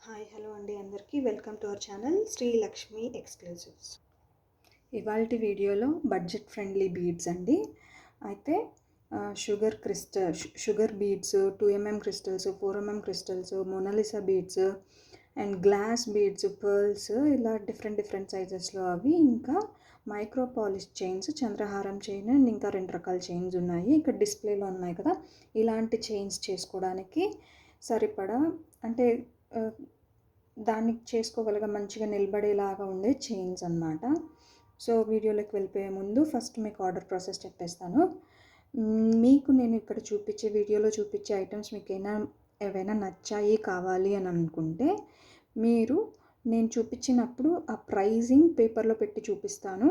Hi hello అండి అందరికీ welcome to our channel Sri Lakshmi exclusives. ఇవాల్టి వీడియోలో బడ్జెట్ ఫ్రెండ్లీ బీడ్స్ అండి. అయితే sugar beads, 2mm crystals, 4mm crystals, Mona Lisa beads and glass beads, pearls, ఇలా different సైజెస్లో అవి, ఇంకా micro polish chains, chandraharam chain and ఇంకా 2 రకాల చైన్స్ ఉన్నాయి. ఇక్కడ డిస్ప్లేలో ఉన్నాయి కదా, ఇలాంటి చైన్స్ చేసుకోవడానికి సరిపడా అంటే దానికి చేసుకోగలగా మంచిగా నిలబడేలాగా ఉండే చైన్స్ అన్నమాట. సో వీడియోలోకి వెళ్ళిపోయే ముందు ఫస్ట్ మీకు ఆర్డర్ ప్రాసెస్ చెప్పేస్తాను. మీకు నేను ఇక్కడ వీడియోలో చూపించే ఐటమ్స్ మీకు ఏవైనా నచ్చాయి కావాలి అని అనుకుంటే మీరు నేను చూపించినప్పుడు ఆ ప్రైజింగ్ పేపర్లో పెట్టి చూపిస్తాను.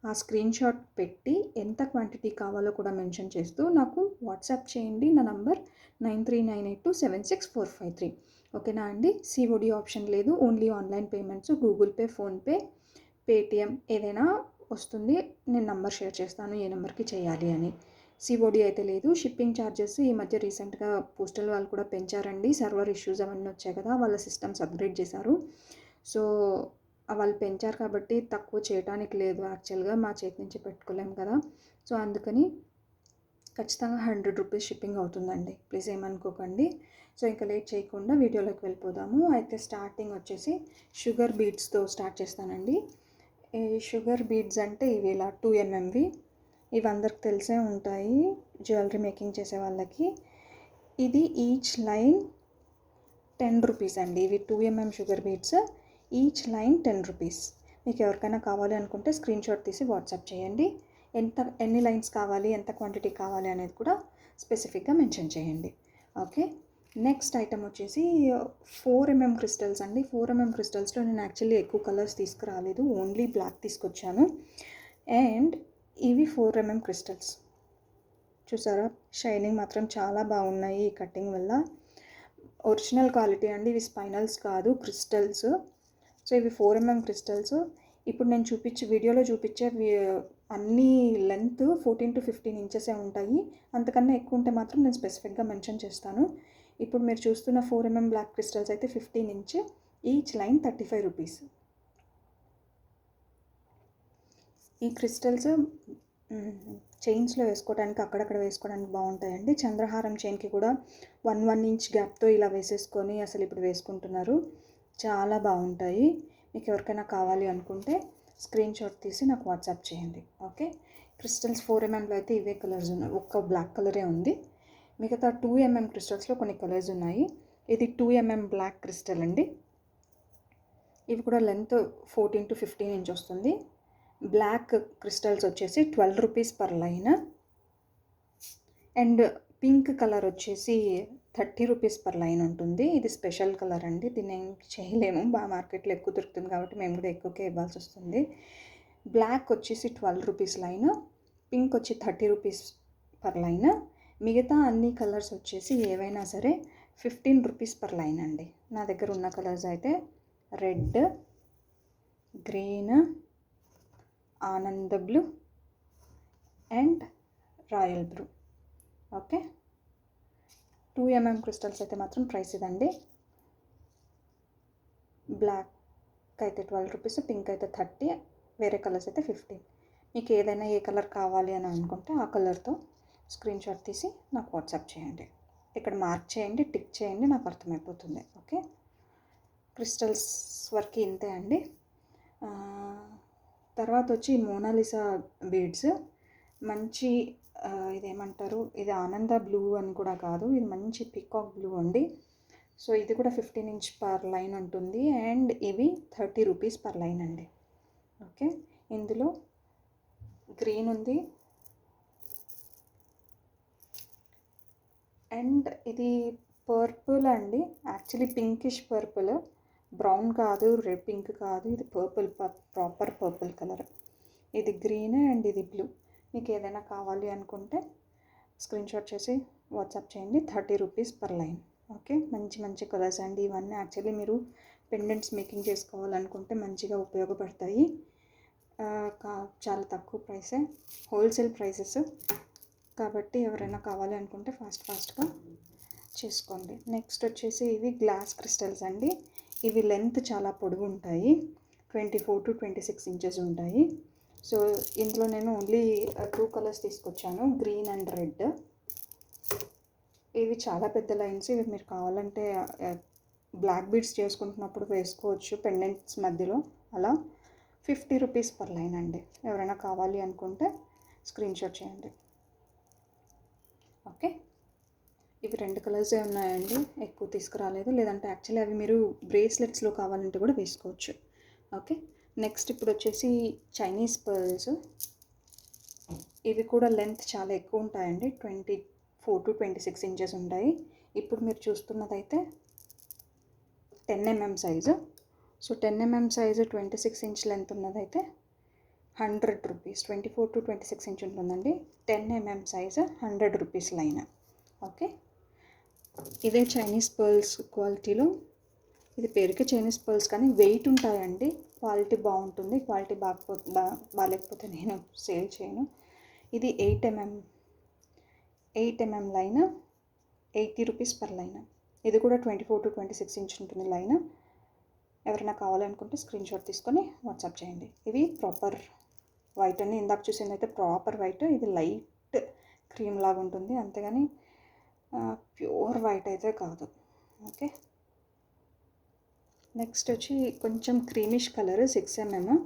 ఆ స్క్రీన్ షాట్ పెట్టి ఎంత క్వాంటిటీ కావాలో కూడా మెన్షన్ చేస్తూ నాకు వాట్సాప్ చేయండి. నా నంబర్ 9398276453. ఓకేనా అండి. సిఓడి ఆప్షన్ లేదు, only online payments, Google pay, PhonePe, Paytm ఏదైనా వస్తుంది. నేను నంబర్ షేర్ చేస్తాను ఏ నెంబర్కి చేయాలి అని. సిఓడి అయితే లేదు. షిప్పింగ్ ఛార్జెస్ ఈ మధ్య రీసెంట్గా పోస్టల్ వాళ్ళు కూడా పెంచారండి. సర్వర్ ఇష్యూస్ అవన్నీ వచ్చాయి కదా, వాళ్ళ సిస్టమ్స్ అప్గ్రేడ్ చేశారు. సో వాళ్ళు పెంచారు కాబట్టి తక్కువ చేయడానికి లేదు. యాక్చువల్గా మా చేతి నుంచి పెట్టుకోలేము కదా, సో అందుకని ఖచ్చితంగా 100 రూపీస్ షిప్పింగ్ అవుతుందండి. ప్లీజ్ ఏమనుకోకండి. సో ఇంకా లేట్ చేయకుండా వీడియోలోకి వెళ్ళిపోదాము. అయితే స్టార్టింగ్ వచ్చేసి షుగర్ బీడ్స్తో స్టార్ట్ చేస్తానండి. ఈ షుగర్ బీడ్స్ అంటే ఇవి ఇలా 2mmవి, ఇవి అందరికి తెలిసే ఉంటాయి జ్యువెలరీ మేకింగ్ చేసే వాళ్ళకి. ఇది ఈచ్ లైన్ 10 రూపీస్ అండి. ఇవి 2mm sugar beads, each line 10 rupees. మీకు ఎవరికైనా కావాలి అనుకుంటే స్క్రీన్ షాట్ తీసి వాట్సాప్ చేయండి. ఎన్ని లైన్స్ కావాలి, ఎంత క్వాంటిటీ కావాలి అనేది కూడా స్పెసిఫిక్గా మెన్షన్ చేయండి. ఓకే, నెక్స్ట్ ఐటమ్ వచ్చేసి 4mm క్రిస్టల్స్ అండి. 4mm క్రిస్టల్స్లో నేను యాక్చువల్లీ ఎక్కువ కలర్స్ తీసుకురాలేదు, ఓన్లీ బ్లాక్ తీసుకొచ్చాను. అండ్ ఇవి 4mm క్రిస్టల్స్ చూసారా, షైనింగ్ మాత్రం చాలా బాగున్నాయి ఈ కటింగ్ వల్ల. ఒరిజినల్ క్వాలిటీ అండి, ఇవి స్పైనల్స్ కాదు, క్రిస్టల్స్. సో ఇవి 4mm క్రిస్టల్స్. ఇప్పుడు నేను వీడియోలో చూపించే అన్ని లెంత్ 14 to 15 ఇంచెసే ఉంటాయి. అంతకన్నా ఎక్కువ ఉంటే మాత్రం నేను స్పెసిఫిక్గా మెన్షన్ చేస్తాను. ఇప్పుడు మీరు చూస్తున్న 4mm బ్లాక్ క్రిస్టల్స్ అయితే 15 ఇంచ్, ఈచ్ లైన్ 35 రూపీస్. ఈ క్రిస్టల్స్ చైన్స్లో వేసుకోవడానికి, అక్కడక్కడ వేసుకోవడానికి బాగుంటాయండి. చంద్రహారం చైన్కి కూడా 1 ఇంచ్ గ్యాప్తో ఇలా వేసేసుకొని అసలు ఇప్పుడు వేసుకుంటున్నారు. చాలా బాగుంటాయి. మీకు ఎవరికైనా కావాలి అనుకుంటే స్క్రీన్ షాట్ తీసి నాకు వాట్సాప్ చేయండి. ఓకే, క్రిస్టల్స్ 4mmలో అయితే ఇవే కలర్స్ ఉన్నాయి, ఒక్క బ్లాక్ కలరే ఉంది. మిగతా 2mm క్రిస్టల్స్లో కొన్ని కలర్స్ ఉన్నాయి. ఇది 2mm బ్లాక్ క్రిస్టల్ అండి. ఇవి కూడా లెంత్ 14 to 15 ఇంచ్ వస్తుంది. బ్లాక్ క్రిస్టల్స్ వచ్చేసి 12 rupees per line. And pink colour వచ్చేసి 30 రూపీస్ పర్ లైన్ ఉంటుంది. ఇది స్పెషల్ కలర్ అండి, దీన్ని ఏం చేయలేము, బాగా మార్కెట్లో ఎక్కువ దొరుకుతుంది కాబట్టి మేము కూడా ఎక్కువకే ఇవ్వాల్సి వస్తుంది. బ్లాక్ వచ్చేసి 12 రూపీస్ లైన్, పింక్ వచ్చి 30 రూపీస్ పర్ లైన్. మిగతా అన్ని కలర్స్ వచ్చేసి ఏవైనా సరే 15 రూపీస్ పర్ లైన్ అండి. నా దగ్గర ఉన్న కలర్స్ అయితే రెడ్, గ్రీన్, ఆనంద blue and royal blue. Okay, 2mm crystals అయితే మాత్రం ప్రైస్ ఇదండి. బ్లాక్ అయితే 12 రూపీస్, పింక్ అయితే 30, వేరే కలర్స్ అయితే 15. మీకు ఏదైనా ఏ కలర్ కావాలి అని అనుకుంటే ఆ కలర్తో స్క్రీన్ షాట్ తీసి నాకు వాట్సాప్ చేయండి. ఇక్కడ మార్క్ చేయండి, టిక్ చేయండి, నాకు అర్థమైపోతుంది. ఓకే, క్రిస్టల్స్ వరకు ఇంతే అండి. తర్వాత వచ్చి మోనాలిసా బీడ్స్. మంచి ఇదేమంటారు, ఇది ఆనంద బ్లూ అని కూడా కాదు, ఇది మంచి పీకాక్ బ్లూ అండి. సో ఇది కూడా 15 ఇంచ్ పర్ లైన్ ఉంటుంది. అండ్ ఇవి 30 రూపీస్ పర్ లైన్ అండి. ఓకే, ఇందులో గ్రీన్ ఉంది అండ్ ఇది పర్పుల్ అండి. యాక్చువల్లీ పింకిష్ పర్పుల్, బ్రౌన్ కాదు, రెడ్ పింక్ కాదు, ఇది పర్పుల్, ప్రాపర్ పర్పుల్ కలర్. ఇది గ్రీన్ అండ్ ఇది బ్లూ. మీకు ఏదైనా కావాలి అనుకుంటే స్క్రీన్ షాట్ చేసి వాట్సాప్ చేయండి. 30 రూపీస్ పర్ లైన్. ఓకే, మంచి కలర్స్ అండి ఇవన్నీ. యాక్చువల్లీ మీరు పెండెంట్స్ మేకింగ్ చేసుకోవాలనుకుంటే మంచిగా ఉపయోగపడతాయి. చాలా తక్కువ ప్రైసే, హోల్సేల్ ప్రైసెస్ కాబట్టి ఎవరైనా కావాలి అనుకుంటే ఫాస్ట్గా చేసుకోండి. నెక్స్ట్ వచ్చేసి ఇవి గ్లాస్ క్రిస్టల్స్ అండి. ఇవి లెంత్ చాలా పొడవు ఉంటాయి, 24 to 26 ఇంచెస్ ఉంటాయి. సో ఇందులో నేను ఓన్లీ 2 కలర్స్ తీసుకొచ్చాను, గ్రీన్ అండ్ రెడ్. ఇవి చాలా పెద్ద లైన్స్. ఇవి మీరు కావాలంటే బ్లాక్ బీడ్స్ చేసుకుంటున్నప్పుడు వేసుకోవచ్చు పెండెంట్స్ మధ్యలో. అలా 50 రూపీస్ పర్ లైన్ అండి. ఎవరైనా కావాలి అనుకుంటే స్క్రీన్ షాట్ చేయండి. ఓకే, ఇవి 2 కలర్సే ఉన్నాయండి, ఎక్కువ తీసుకురాలేదు. లేదంటే యాక్చువల్లీ అవి మీరు బ్రేస్లెట్స్లో కావాలంటే కూడా వేసుకోవచ్చు. ఓకే, నెక్స్ట్ ఇప్పుడు వచ్చేసి చైనీస్ పర్ల్స్. ఇవి కూడా లెంత్ చాలా ఎక్కువ ఉంటాయండి, 24 to 26 ఇంచెస్ ఉంటాయి. ఇప్పుడు మీరు చూస్తున్నదైతే 10 mm size. So 10 mm size 26 inch length ఉన్నదైతే 100 రూపీస్. 24 to 26 ఇంచ్ ఉంటుందండి. 10 mm size 100 rupees line. Okay, ఇదే చైనీస్ పర్ల్స్ క్వాలిటీలో. ఇది పేరుకి చైనీస్ పర్ల్స్ కానీ వెయిట్ ఉంటాయండి, క్వాలిటీ బాగుంటుంది. క్వాలిటీ బాగాలేకపోతే నేను సేల్ చేయను. ఇది 8 mm line, 80 rupees per line. ఇది కూడా 24 to 26 ఇంచ్ ఉంటుంది లైన్. ఎవరైనా కావాలనుకుంటే స్క్రీన్ షాట్ తీసుకొని వాట్సాప్ చేయండి. ఇవి ప్రాపర్ వైట్ అని ఇందాక చూసింది అయితే ప్రాపర్ వైట్, ఇది లైట్ క్రీమ్ లాగా ఉంటుంది, అంతేగాని ప్యూర్ వైట్ అయితే కాదు. ఓకే, నెక్స్ట్ వచ్చి కొంచెం క్రీమిష్ కలర్ 6 mm.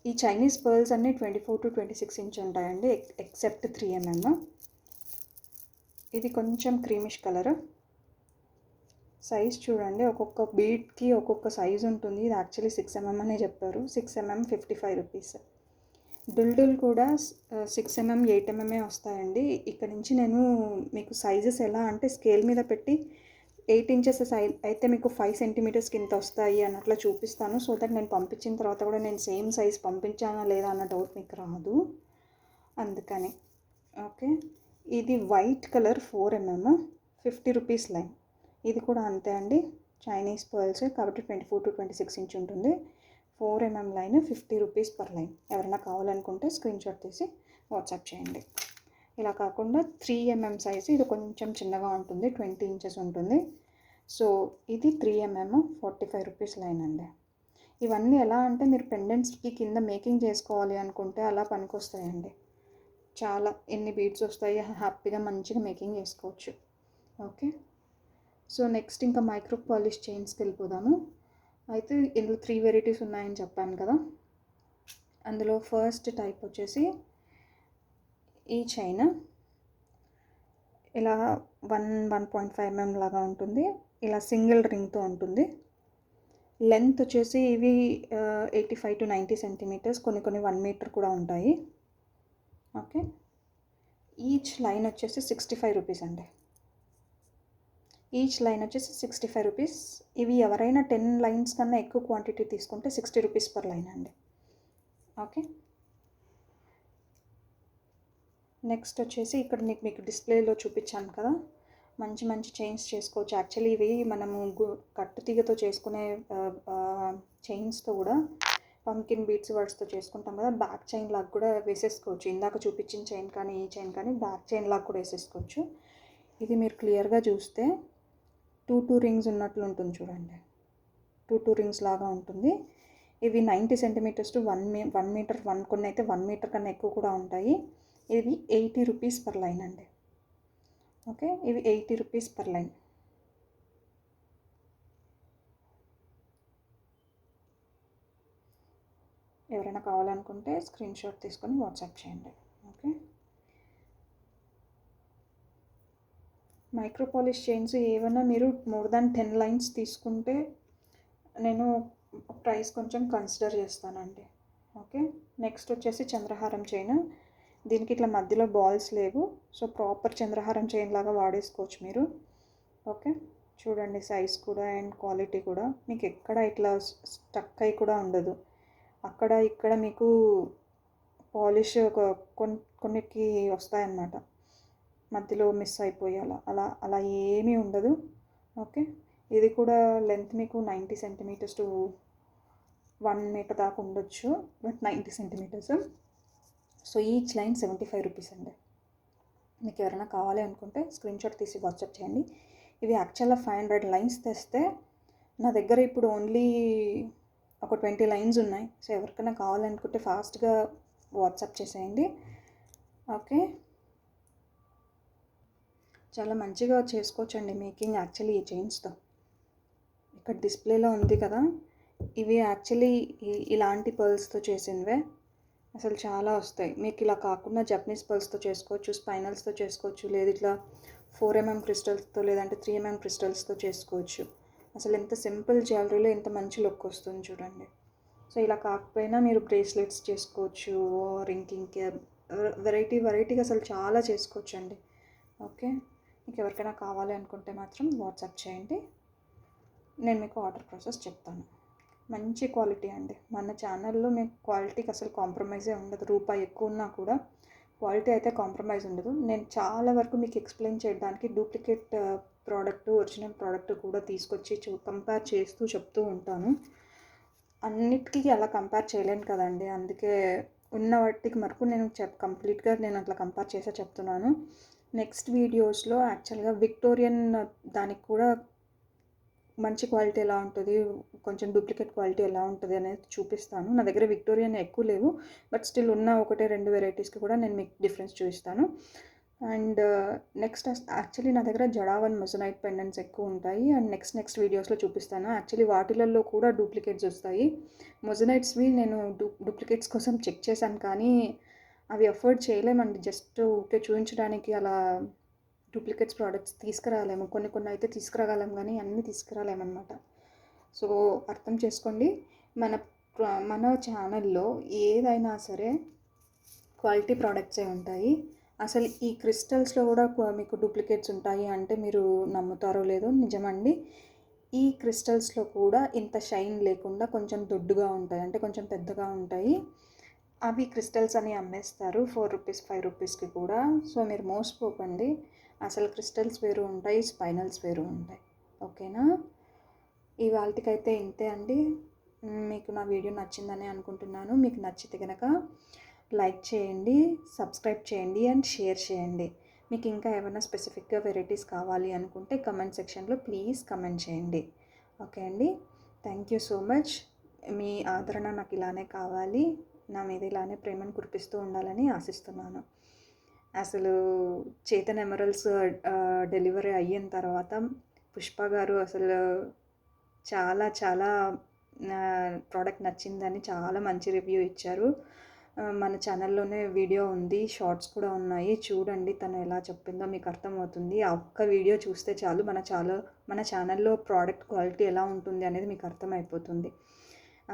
ఈ చైనీస్ పర్ల్స్ అన్నీ 24 to 26 ఇంచ్ ఉంటాయండి, ఎక్సెప్ట్ 3 mm. ఇది కొంచెం క్రీమిష్ కలర్. సైజ్ చూడండి, ఒక్కొక్క బీడ్కి ఒక్కొక్క సైజ్ ఉంటుంది. ఇది యాక్చువల్లీ 6 mm అనే చెప్పారు. 6 mm 55 రూపీస్. డుల్ కూడా 6 mm 8 mm వస్తాయండి. ఇక్కడ నుంచి నేను మీకు సైజెస్ ఎలా అంటే స్కేల్ మీద పెట్టి 8 ఇంచెస్ సైజ్ అయితే మీకు 5 సెంటీమీటర్స్కి ఇంత వస్తాయి అన్నట్లు చూపిస్తాను. సో దట్ నేను పంపించిన తర్వాత కూడా నేను సేమ్ సైజ్ పంపించానా లేదా అన్న డౌట్ మీకు రాదు, అందుకని. ఓకే, ఇది white colour 4 mm 50 rupees line. ఇది కూడా అంతే అండి, చైనీస్ పర్ల్స్ కాబట్టి 24 to 26 ఇంచ్ ఉంటుంది. 4 mm line 50 rupees per line. ఎవరైనా కావాలనుకుంటే స్క్రీన్ షాట్ తీసి వాట్సాప్ చేయండి. ఇలా కాకుండా 3 mm సైజు, ఇది కొంచెం చిన్నగా ఉంటుంది, 20 ఇంచెస్ ఉంటుంది. సో ఇది 3 mm 45 రూపీస్ లైన్ అండి. ఇవన్నీ ఎలా అంటే మీరు పెండెంట్స్కి కింద మేకింగ్ చేసుకోవాలి అనుకుంటే అలా పనికొస్తాయండి. చాలా ఎన్ని బీడ్స్ వస్తాయి, హ్యాపీగా మంచిగా మేకింగ్ చేసుకోవచ్చు. ఓకే, సో నెక్స్ట్ ఇంకా మైక్రో పాలిష్ చైన్స్కి వెళ్ళిపోదాము. అయితే ఇందులో 3 వెరైటీస్ ఉన్నాయని చెప్పాను కదా. అందులో ఫస్ట్ టైప్ వచ్చేసి ఈ చైన్ ఇలా 1.5 mm లాగా ఉంటుంది, ఇలా సింగిల్ రింగ్తో ఉంటుంది. లెంత్ వచ్చేసి ఇవి 85 to 90 సెంటీమీటర్స్, కొన్ని 1 మీటర్ కూడా ఉంటాయి. ఓకే, ఈచ్ లైన్ వచ్చేసి 65 రూపీస్ అండి. ఈచ్ లైన్ వచ్చేసి 65 రూపీస్. ఇవి ఎవరైనా 10 లైన్స్ కన్నా ఎక్కువ క్వాంటిటీ తీసుకుంటే 60 రూపీస్ పర్ లైన్ అండి. ఓకే, నెక్స్ట్ వచ్చేసి ఇక్కడ మీకు డిస్ప్లేలో చూపించాను కదా, మంచి చైన్స్ చేసుకోవచ్చు. యాక్చువల్లీ ఇవి మనము కట్టు తీగతో చేసుకునే చైన్స్తో కూడా పంకిన్ బీడ్స్ వర్డ్స్తో చేసుకుంటాం కదా, బ్యాక్ చైన్ లాగా కూడా వేసేసుకోవచ్చు. ఇందాక చూపించిన చైన్ కానీ ఈ చైన్ కానీ బ్యాక్ చైన్ లాగా కూడా వేసేసుకోవచ్చు. ఇది మీరు క్లియర్గా చూస్తే 2 రింగ్స్ ఉన్నట్లు ఉంటుంది చూడండి, 2 రింగ్స్ లాగా ఉంటుంది. ఇవి 90 సెంటీమీటర్స్ టు 1 మీటర్, కొన్ని అయితే 1 మీటర్ కన్నా ఎక్కువ కూడా ఉంటాయి. ఇవి 80 రూపీస్ పర్ లైన్ అండి. ఓకే, ఇవి 80 రూపీస్ పర్ లైన్. ఎవరైనా కావాలనుకుంటే స్క్రీన్ షాట్ తీసుకొని వాట్సాప్ చేయండి. ఓకే, మైక్రో పాలిష్ చైన్స్ ఏమైనా మీరు మోర్ దాన్ 10 లైన్స్ తీసుకుంటే నేను ప్రైస్ కొంచెం కన్సిడర్ చేస్తానండి. ఓకే, నెక్స్ట్ వచ్చేసి చంద్రహారం చైన్. దీనికి ఇట్లా మధ్యలో బాల్స్ లేవు, సో ప్రాపర్ చంద్రహారం చైన్ లాగా వాడేసుకోవచ్చు మీరు. ఓకే, చూడండి సైజ్ కూడా అండ్ క్వాలిటీ కూడా మీకు ఎక్కడ ఇట్లా స్టక్ అయి కూడా ఉండదు. అక్కడ ఇక్కడ మీకు పాలిష్ కొన్నికి వస్తాయన్నమాట, మధ్యలో మిస్ అయిపోయాల అలా ఏమీ ఉండదు. ఓకే, ఇది కూడా లెంత్ మీకు 90 సెంటీమీటర్స్ టు 1 మీటర్ దాకా ఉండొచ్చు, but 90 centimetres. So each line 75 rupees అండి. మీకు ఎవరైనా కావాలి అనుకుంటే స్క్రీన్ షాట్ తీసి వాట్సాప్ చేయండి. ఇవి యాక్చువల్గా 500 లైన్స్ తెస్తే నా దగ్గర ఇప్పుడు ఓన్లీ ఒక 20 లైన్స్ ఉన్నాయి. సో ఎవరికైనా కావాలనుకుంటే ఫాస్ట్గా వాట్సాప్ చేసేయండి. ఓకే, చాలా మంచిగా చేసుకోవచ్చండి మేకింగ్ యాక్చువల్లీ ఈ చైన్స్తో. ఇక్కడ డిస్ప్లేలో ఉంది కదా, ఇవి యాక్చువల్లీ ఇలాంటి పర్ల్స్తో చేసినవే. అసలు చాలా వస్తాయి మీకు. ఇలా కాకుండా జపనీస్ పర్ల్స్తో చేసుకోవచ్చు, స్పైనల్స్తో చేసుకోవచ్చు, లేదు ఇట్లా 4mm క్రిస్టల్స్తో లేదంటే 3mm క్రిస్టల్స్తో చేసుకోవచ్చు. అసలు ఎంత సింపుల్ జ్యువెలరీలో ఎంత మంచి లుక్ వస్తుంది చూడండి. సో ఇలా కాకపోయినా మీరు బ్రేస్లెట్స్ చేసుకోవచ్చు, రింకింగ్కి వెరైటీగా అసలు చాలా చేసుకోవచ్చు అండి. ఓకే, మీకు ఎవరికైనా కావాలి అనుకుంటే మాత్రం వాట్సాప్ చేయండి, నేను మీకు ఆర్డర్ ప్రాసెస్ చెప్తాను. మంచి క్వాలిటీ అండి. మన ఛానల్లో మీకు క్వాలిటీకి అసలు కాంప్రమైజే ఉండదు. రూపాయి ఎక్కువ ఉన్నా కూడా క్వాలిటీ అయితే కాంప్రమైజ్ ఉండదు. నేను చాలా వరకు మీకు ఎక్స్ప్లెయిన్ చేయడానికి డూప్లికేట్ ప్రోడక్ట్, ఒరిజినల్ ప్రోడక్ట్ కూడా తీసుకొచ్చి కంపేర్ చేస్తూ చెప్తూ ఉంటాను. అన్నిటికీ అలా కంపేర్ చేయలేను కదండి, అందుకే ఉన్న వాటికి వరకు నేను కంప్లీట్గా నేను అట్లా కంపేర్ చేసే చెప్తున్నాను. నెక్స్ట్ వీడియోస్లో యాక్చువల్గా విక్టోరియన్ దానికి కూడా మంచి క్వాలిటీ ఎలా ఉంటుంది, కొంచెం డూప్లికేట్ క్వాలిటీ ఎలా ఉంటుంది అనేది చూపిస్తాను. నా దగ్గర విక్టోరియన్ ఎక్కువ లేవు, బట్ స్టిల్ ఉన్న 1-2 వెరైటీస్కి కూడా నేను మీకు డిఫరెన్స్ చూపిస్తాను. అండ్ నెక్స్ట్ యాక్చువల్లీ నా దగ్గర జడావన్ మొజనైట్ పెండెంట్స్ ఎక్కువ ఉంటాయి. అండ్ నెక్స్ట్ వీడియోస్లో చూపిస్తాను. యాక్చువల్లీ వాటిలలో కూడా డూప్లికేట్స్ వస్తాయి. మొజనైట్స్వి నేను డూప్లికేట్స్ కోసం చెక్ చేశాను, కానీ అవి అఫోర్డ్ చేయలేమండి. జస్ట్ ఊరికే చూపించడానికి అలా డూప్లికేట్స్ ప్రోడక్ట్స్ తీసుకురాలేము. కొన్ని అయితే తీసుకురాగలం, కానీ అన్నీ తీసుకురాలేమన్నమాట. సో అర్థం చేసుకోండి. మన ఛానల్లో ఏదైనా సరే క్వాలిటీ ప్రోడక్ట్సే ఉంటాయి. అసలు ఈ క్రిస్టల్స్లో కూడా మీకు డూప్లికేట్స్ ఉంటాయి అంటే మీరు నమ్ముతారో లేదో, నిజమండి. ఈ క్రిస్టల్స్లో కూడా ఇంత షైన్ లేకుండా కొంచెం దొడ్డుగా ఉంటాయి, అంటే కొంచెం పెద్దగా ఉంటాయి. అవి క్రిస్టల్స్ అని అమ్మేస్తారు 4 రూపీస్ 5 రూపీస్కి కూడా. సో మీరు మోసపోకండి. అసలు క్రిస్టల్స్ వేరు ఉంటాయి, స్పైనల్స్ వేరు ఉంటాయి. ఓకేనా, ఇవాళకైతే ఇంతే అండి. మీకు నా వీడియో నచ్చిందని అనుకుంటున్నాను. మీకు నచ్చితే కనుక లైక్ చేయండి, సబ్స్క్రైబ్ చేయండి అండ్ షేర్ చేయండి. మీకు ఇంకా ఏమైనా స్పెసిఫిక్గా వెరైటీస్ కావాలి అనుకుంటే కమెంట్ సెక్షన్లో ప్లీజ్ కమెంట్ చేయండి. ఓకే అండి, థ్యాంక్ యూ సో మచ్. మీ ఆదరణ నాకు ఇలానే కావాలి, నా మీద ఇలానే ప్రేమను కురిపిస్తూ ఉండాలని ఆశిస్తున్నాను. అసలు చేతన్ ఎమరల్స్ డెలివరీ అయిన తర్వాత పుష్ప గారు అసలు చాలా ప్రోడక్ట్ నచ్చిందని చాలా మంచి రివ్యూ ఇచ్చారు. మన ఛానల్లోనే వీడియో ఉంది, షార్ట్స్ కూడా ఉన్నాయి, చూడండి. తను ఎలా చెప్పిందో మీకు అర్థమవుతుంది. ఆ ఒక్క వీడియో చూస్తే చాలు మన ఛానల్లో ప్రోడక్ట్ క్వాలిటీ ఎలా ఉంటుంది అనేది మీకు అర్థమైపోతుంది.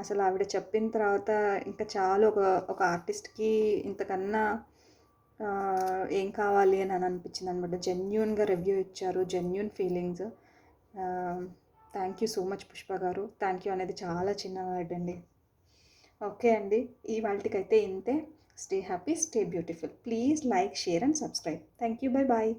అసలు ఆవిడ చెప్పిన తర్వాత ఇంకా చాలు, ఒక ఆర్టిస్ట్కి ఇంతకన్నా ఏం కావాలి అని అనిపించింది అనమాట. జెన్యూన్గా రివ్యూ ఇచ్చారు, genuine feelings. Thank you so much Pushpa garu. Thank you అనేది చాలా చిన్న వర్డ్ అండి. ఓకే అండి, ఇవాళకైతే ఇంతే. Stay happy, stay beautiful. Please like, share and subscribe. Thank you, bye bye.